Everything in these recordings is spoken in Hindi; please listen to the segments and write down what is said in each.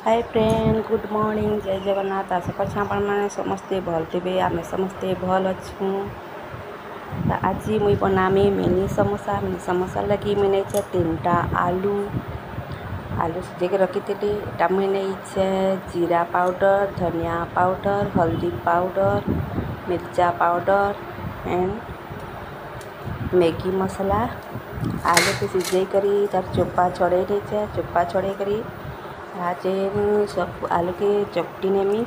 हाय फ्रेंड, गुड मॉर्निंग, जय जगन्नाथ। आशा करछि आपण माने समस्ते भल थे। आम समस्ते भल अच्छू। आज मुई बनामी मिनी समोसा लगी मुझे 3टा आलू सिझे के रखी थी। मुझे जीरा पाउडर, धनिया पाउडर, हल्दी पाउडर, मिर्चा पाउडर एंड मैगी मसाला। आलू के सिझे करी तार चोपा छड़े चोपा छड़े करी आज सब आलू के चपटी नेमी।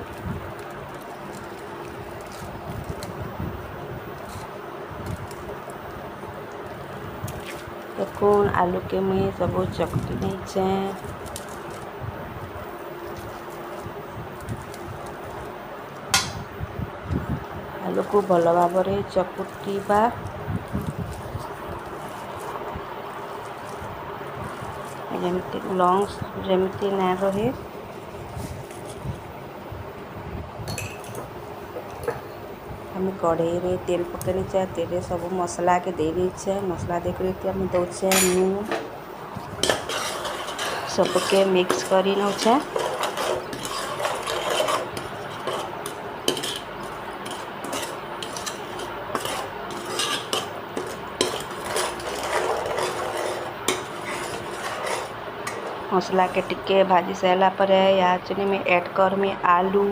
देखून आलू के मुई सब चकटी नहीं आलू को भल भाव चकुटिबा। जमती लंग्स जमती ना रहे। हम कढ़ई रे तेल पकड़ी तेल सब मसला के दे दीछे। मसला देकर हम दौचे नून सबके मिक्स करी नौछे। मसला के टिके भाजी सारा पर या चुनी में ऐड कर में आलू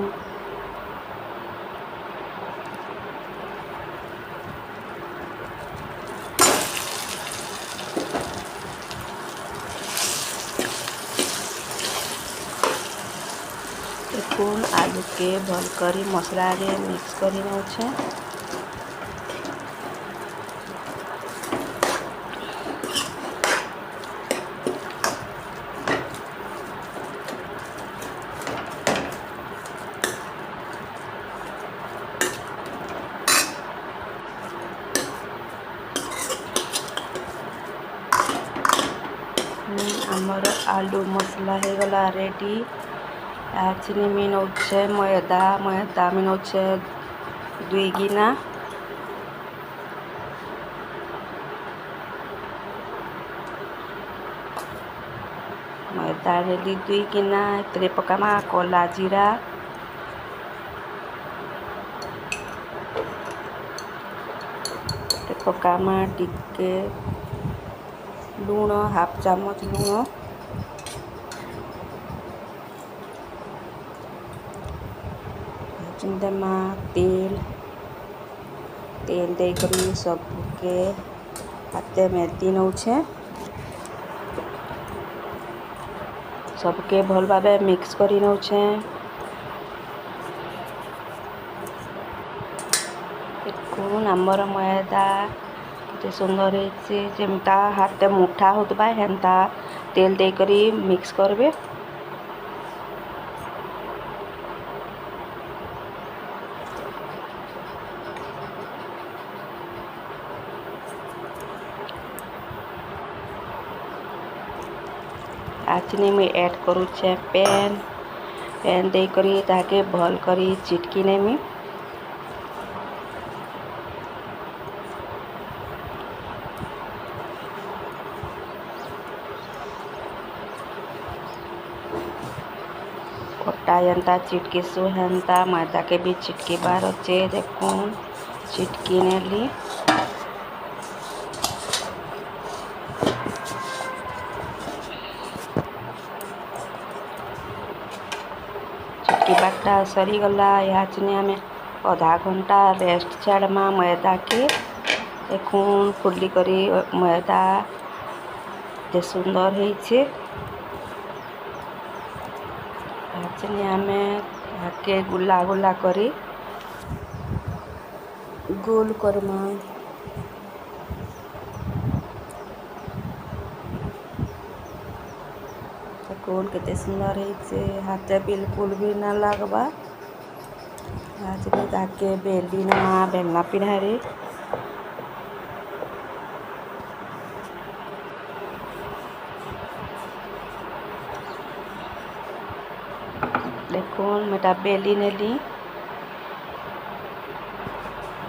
देखून आलू के भल करी मसला रे मिक्स करी नौछे। आमर आलू मसला हो गला रेडी। चिनी में नौछे मैदा में नौछे 2 गिना। मैदा रेडी 2 गिना। तेरे पकामा कोला जीरा पकामा टिके लूण हाफ चामच लूण चिंदमा तेल देकर सबके हाथे मेदी नौछे। सबके भल भावे मिक्स करी नौछे। देखून आमर मैदा केते सुंदर है। जमता हाथ मुठा होता हेन्ता तेल देकर मिक्स करबे। आचनी में ऐड करूचे पैन देकर ताके भल करी चिटकी नेमी। खट्टा एंता चिटकी सु हेन्ता मैदा के भी चिटकी बार अच्छे। देखून चिटकी नेली चिटकी बाटा सरी गला। याचने आम आधा घंटा रेस्ट छाड़मा मैदा के। देखून फुली करी मैदा ते सुंदर है। आम के गुला गुला करी गोल करमा। कौन केते सुंदर है। हाथे बिल्कुल भी ना लगवा। आज ताके बेली ना बेलना पिढ़ारे देखून मेटा बेली नेली।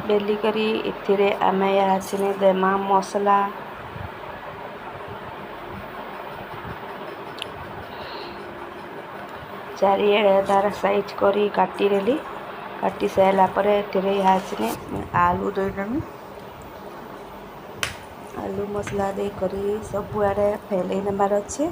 बेली करी इथिरे आमे याचने देमा मसला ଚାରିଆଡ଼େ ତାର ସାଇଜ୍ କରି କାଟିଦେଲି। କାଟି ସାରିଲା ପରେ ଏଥିରେ ଇହାଚିନେ ଆଲୁ ଦେଇଦେମି। ଆଲୁ ମସଲା ଦେଇକରି ସବୁଆଡ଼େ ଫେଲେଇ ନେବାର ଅଛି।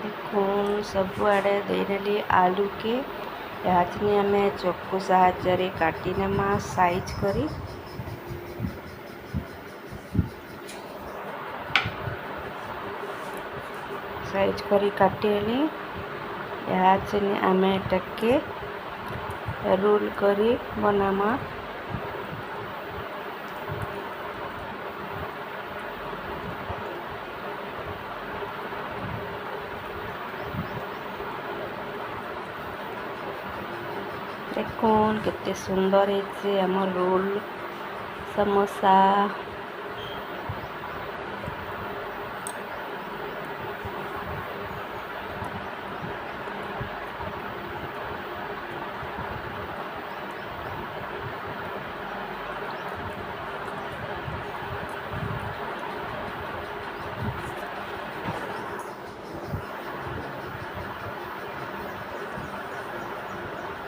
देखून सबुआड़े देदेली आलू के याचने आमे चक्कू साहाय्य काटी नेमा साइज करी। साइज करी काटेली याचने आमे टके रोल करी बनामा। देखून कितने सुंदर है आम रोल समोसा।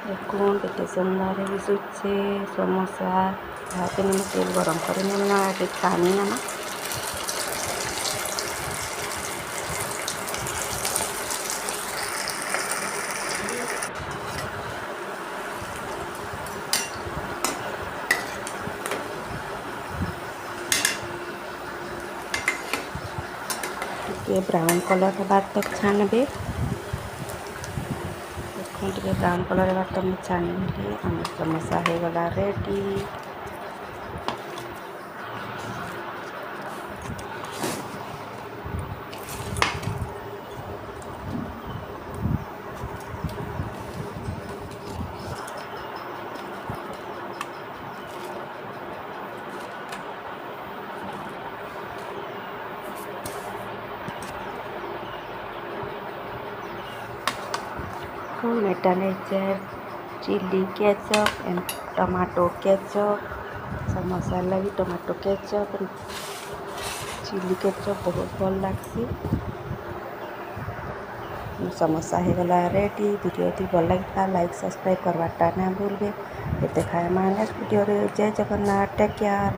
देखून कितने सुंदर दिशुचे समोसा। हाथे में तेल गरम करना छानी नमा। ब्राउन कलर बाद तक छानबे। टे ब्राउन कलर बाद तो छाणी आम समोसा हो गला ready. Tomato nature chilli ketchup and tomato ketchup. Samosa लगी टमाटो केचप चिली केचप बहुत भल लगसी। समोसा हो गला रेडी। वीडियो टी भल लगा लाइक सब्सक्राइब करवाटा ना भूलबे। ये देखा नेक्स्ट वीडियो। जय जगन्नाथ, टेक केयर।